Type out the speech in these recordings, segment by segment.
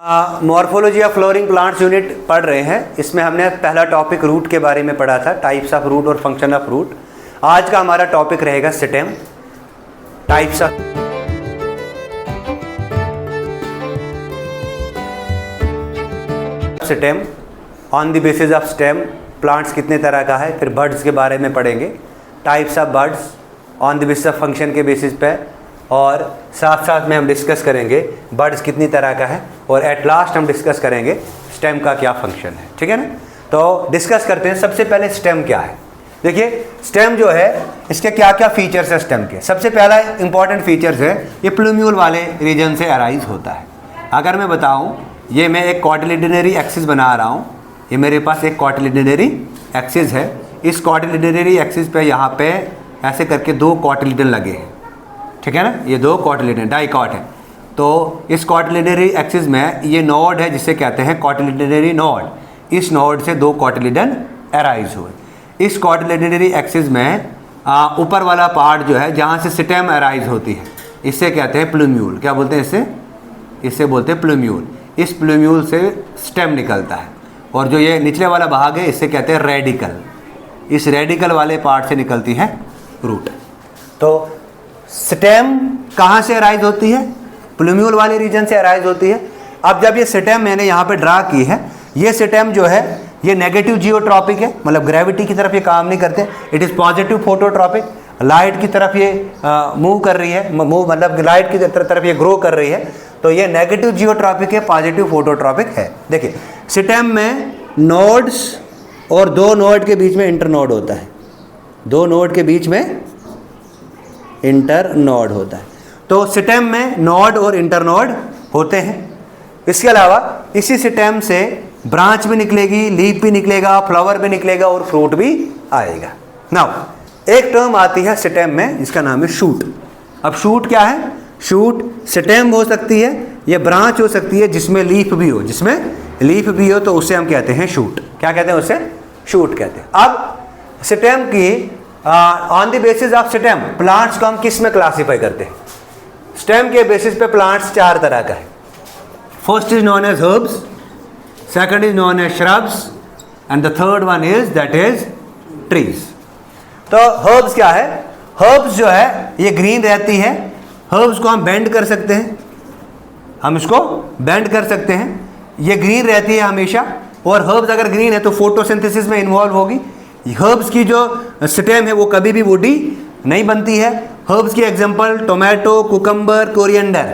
Morphology of flooring plants unit पढ़ रहे हैं। इसमें हमने पहला टॉपिक रूट के बारे में पढ़ा था, टाइप्स ऑफ रूट और फंक्शन ऑफ रूट। आज का हमारा टॉपिक रहेगा stem, types of stem, on the basis of stem plants कितने तरह का है। फिर बर्ड्स के बारे में पढ़ेंगे, types of birds on the basis of function के बेसिस पे, और साथ साथ में हम डिस्कस करेंगे बर्ड्स कितनी तरह का है, और एट लास्ट हम डिस्कस करेंगे स्टेम का क्या फंक्शन है। ठीक है ना, तो डिस्कस करते हैं। सबसे पहले स्टेम क्या है। देखिए स्टेम जो है इसके क्या क्या फीचर्स है स्टेम के। सबसे पहला इंपॉर्टेंट फीचर्स है, ये प्लूम्यूल वाले रीजन से अराइज होता है। अगर मैं बताऊं, ये मैं एक कॉटिलिडनरी एक्सिस बना रहा हूँ, ये मेरे पास एक कॉटिलिडनरी एक्सिस है। इस कॉटिलिडनरी एक्सिस पे यहाँ पे ऐसे करके दो कॉटिलिडन लगे हैं, ठीक है ना, ये दो कॉटिलिडन डाइकॉट है। तो इस कॉटिलिडनरी एक्सिस में ये नोड है जिसे कहते हैं कॉटिलिडनरी नोड। इस नोड से दो कॉटिलिडन अराइज हुए। इस कॉटिलिडनरी एक्सिस में ऊपर वाला पार्ट जो है जहाँ से स्टेम अराइज होती है, इससे कहते हैं प्लूम्यूल। क्या बोलते हैं इससे बोलते हैं प्लूम्यूल। इस प्लूम्यूल से स्टेम निकलता है, और जो ये निचले वाला भाग है इससे कहते हैं रेडिकल। इस रेडिकल वाले पार्ट से निकलती है रूट। तो स्टेम कहाँ से अराइज होती है? प्लूम्यूल वाले रीजन से अराइज होती है। अब जब ये स्टेम मैंने यहाँ पे ड्रा की है, ये स्टेम जो है ये नेगेटिव जियोट्रॉपिक है, मतलब ग्रेविटी की तरफ ये काम नहीं करते। It is positive phototropic, light की तरफ ये मूव कर रही है, मतलब लाइट की तरफ ये ग्रो कर रही है। तो ये नेगेटिव जियोट्रॉपिक है, पॉजिटिव फोटोट्रॉपिक है। देखिए स्टेम में नोड्स और दो नोड के बीच में इंटरनोड होता है, दो नोड के बीच में इंटरनोड होता है। तो स्टेम में नोड और इंटरनोड होते हैं। इसके अलावा इसी स्टेम से ब्रांच भी निकलेगी, लीफ भी निकलेगा, फ्लावर भी निकलेगा और फ्रूट भी आएगा। नाउ एक टर्म आती है स्टेम में, इसका नाम है शूट। अब शूट क्या है? शूट स्टेम हो सकती है, ये ब्रांच हो सकती है जिसमें लीफ भी हो, जिसमें लीफ भी हो तो उसे हम कहते हैं शूट। क्या कहते हैं उसे? शूट कहते हैं। अब स्टेम की on the basis of stem plants को हम किस में क्लासीफाई करते हैं? स्टेम के बेसिस पे प्लांट्स चार तरह का है। First is known as herbs, second is known as shrubs, and the third one is that is trees. तो हर्ब्स क्या है? हर्ब्स जो है ये ग्रीन रहती है। हर्ब्स को हम बेंड कर सकते हैं, हम इसको बेंड कर सकते हैं। ये ग्रीन रहती है हमेशा, और हर्ब्स अगर ग्रीन है तो फोटोसिंथेसिस में इन्वॉल्व होगी। हर्ब्स की जो स्टेम है वो कभी भी वुडी नहीं बनती है। हर्ब्स की एग्जांपल टोमेटो, कुकम्बर, कोरिएंडर,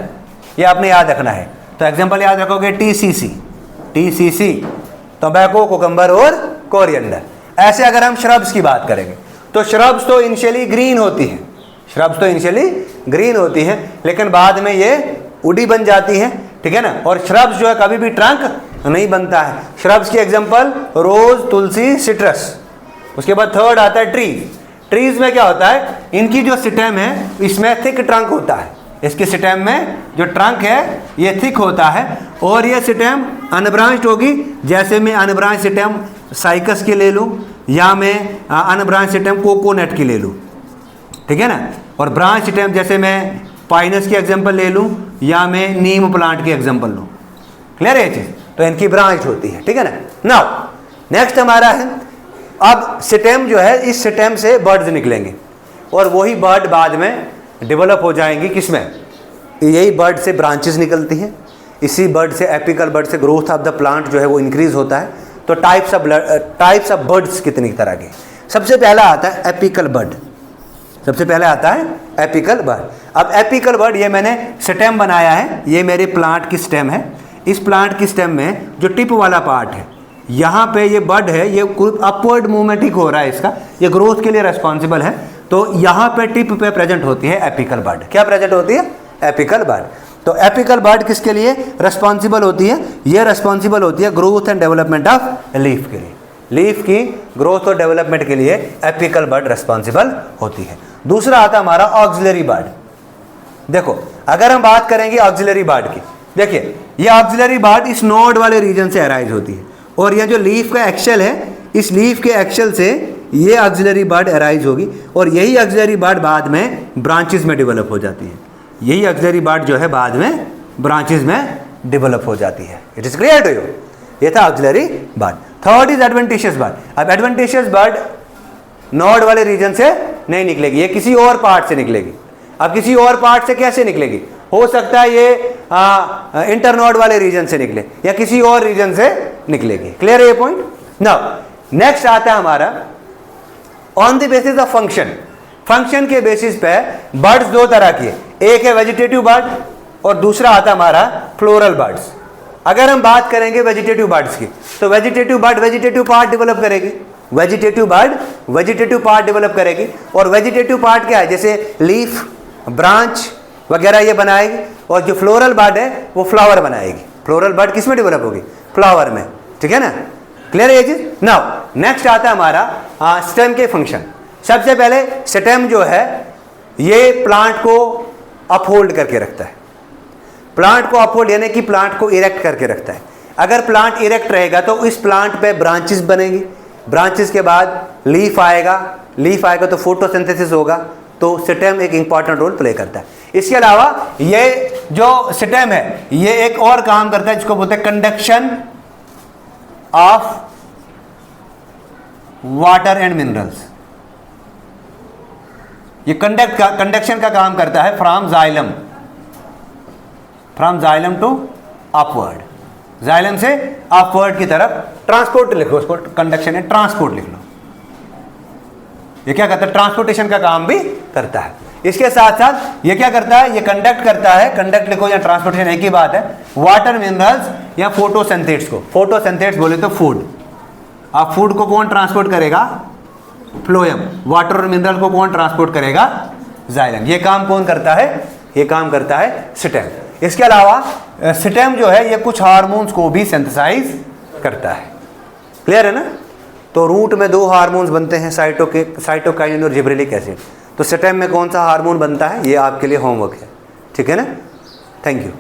ये आपने याद रखना है। तो एग्जांपल याद रखोगे टीसीसी, टोबैको, कुकम्बर और कोरिएंडर। ऐसे अगर हम श्रब्स की बात करेंगे तो श्रब्स तो इनिशियली ग्रीन होती हैं, श्रब्स तो इनिशियली ग्रीन होती हैं, लेकिन बाद में ये वुडी बन जाती हैं, ठीक है ना। और श्रब्स जो है कभी भी ट्रंक नहीं बनता है। श्रब्स की एग्जांपल रोज, तुलसी, सिट्रस। उसके बाद थर्ड आता है ट्री। ट्रीज में क्या होता है? इनकी जो स्टेम है इसमें थिक ट्रंक होता है। इसके स्टेम में जो ट्रंक है ये थिक होता है, और ये स्टेम अनब्रांच्ड होगी। जैसे मैं अनब्रांच स्टेम साइकस की ले लूँ, या मैं अनब्रांच स्टेम कोकोनट की ले लूँ, ठीक है ना। और ब्रांच स्टेम जैसे मैं पाइनस की एग्जाम्पल ले लूँ, या मैं नीम प्लांट की एग्जाम्पल लूँ। क्लियर है ये चीज़? तो इनकी ब्रांच होती है, ठीक है ना। नाउ नेक्स्ट हमारा है, अब स्टेम जो है, इस स्टेम से बर्ड्स निकलेंगे, और वही बर्ड बाद में डेवलप हो जाएंगी किसमें? यही बर्ड से ब्रांचेस निकलती हैं। इसी बर्ड से, एपिकल बर्ड से ग्रोथ ऑफ द प्लांट जो है वो इंक्रीज होता है। तो टाइप्स ऑफ बर्ड्स कितनी तरह के? सबसे पहला आता है एपिकल बर्ड। सबसे पहले आता है एपिकल बर्ड। अब एपिकल बर्ड ये मैंने स्टेम बनाया है, ये मेरे प्लांट की स्टेम है। इस प्लांट की स्टेम में जो टिप वाला पार्ट है, यहाँ पे ये बर्ड है, ये अपवर्ड मूवमेंट हो रहा है इसका, ये ग्रोथ के लिए रेस्पॉन्सिबल है। तो यहाँ पे टिप पे प्रेजेंट होती है एपिकल बर्ड। क्या प्रेजेंट होती है? Apical bud. तो एपिकल बर्ड किसके लिए रेस्पॉन्सिबल होती है? ये रेस्पॉन्सिबल होती है growth and development of leaf के लिए। लीफ की ग्रोथ और डेवलपमेंट के लिए एपिकल बर्ड रेस्पॉन्सिबल होती है। दूसरा आता है हमारा ऑक्सिलरी बर्ड। देखो अगर हम बात करेंगे ऑक्सिलरी बर्ड की, देखिए ये ऑक्सिलरी बर्ड इस नोड वाले रीजन से अराइज होती है, और यह जो लीफ का एक्सेल है, इस लीफ के एक्सेल से ये ऑक्सिलरी बर्ड अराइज होगी, और यही ऑक्सिलरी बर्ड बाद में ब्रांचेस में डेवलप हो जाती है। यही ऑक्सिलरी बर्ड जो है बाद में ब्रांचेस में डेवलप हो जाती है। It is clear to you? ये था auxiliary bud. Third is adventitious bud. अब एडवेंटिशियस बड नोड वाले रीजन से नहीं निकलेगी, ये किसी और पार्ट से निकलेगी। अब किसी और पार्ट से कैसे निकलेगी? हो सकता है ये इंटरनोड वाले रीजन से निकले या किसी और रीजन से निकलेगी। क्लियर है ये पॉइंट? नाउ नेक्स्ट आता है हमारा on the basis of function. Function के बेसिस पे बर्ड्स दो तरह की है, एक है वेजिटेटिव बर्ड और दूसरा आता है हमारा फ्लोरल बर्ड्स। अगर हम बात करेंगे वेजिटेटिव बर्ड्स की, तो vegetative bud vegetative part develop करेगी, vegetative bud vegetative part develop करेगी। और वेजिटेटिव पार्ट क्या है? जैसे लीफ, ब्रांच वगैरह ये बनाएगी। और जो फ्लोरल बर्ड है वो फ्लावर बनाएगी। फ्लोरल बर्ड किस में डेवलप होगी? फ्लावर में। ठीक है ना? क्लियर है ये चीज? नाउ नेक्स्ट आता है हमारा स्टेम के फंक्शन। सबसे पहले स्टेम जो है ये प्लांट को अपहोल्ड करके रखता है। प्लांट को अपहोल्ड यानी कि प्लांट को इरेक्ट करके रखता है। अगर प्लांट इरेक्ट रहेगा तो इस प्लांट पे ब्रांचेस बनेंगी, ब्रांचेस के बाद लीफ आएगा, लीफ आएगा तो फोटोसिंथेसिस होगा। तो स्टेम एक इंपॉर्टेंट रोल प्ले करता है। इसके अलावा ये जो स्टेम है ये एक और काम करता है जिसको बोलते हैं conduction of water and minerals. ये कंडक्शन का काम करता है from xylem to upward, xylem से अपवर्ड की तरफ ट्रांसपोर्ट लिखो, उसको कंडक्शन है ट्रांसपोर्ट लिख लो। ये क्या करता है? ट्रांसपोर्टेशन का काम भी करता है। इसके साथ साथ ये क्या करता है? ये कंडक्ट करता है, कंडक्ट लिखो या ट्रांसपोर्टेशन एक ही बात है, वाटर मिनरल्स या फोटोसिंथेट्स को। फोटोसिंथेट्स बोले तो फूड। अब फूड को कौन ट्रांसपोर्ट करेगा? फ्लोएम। वाटर और मिनरल को कौन ट्रांसपोर्ट करेगा? जाइलम। ये काम कौन करता है? ये काम करता है स्टेम। इसके अलावा स्टेम जो है ये कुछ हार्मोन्स को भी सिंथेसाइज करता है। क्लियर है ना? तो रूट में दो हार्मोन्स बनते हैं, साइटोकाइनिन और जिबरेलिक एसिड। तो स्टेम में कौन सा हार्मोन बनता है ये आपके लिए होमवर्क है। ठीक है ना? Thank you.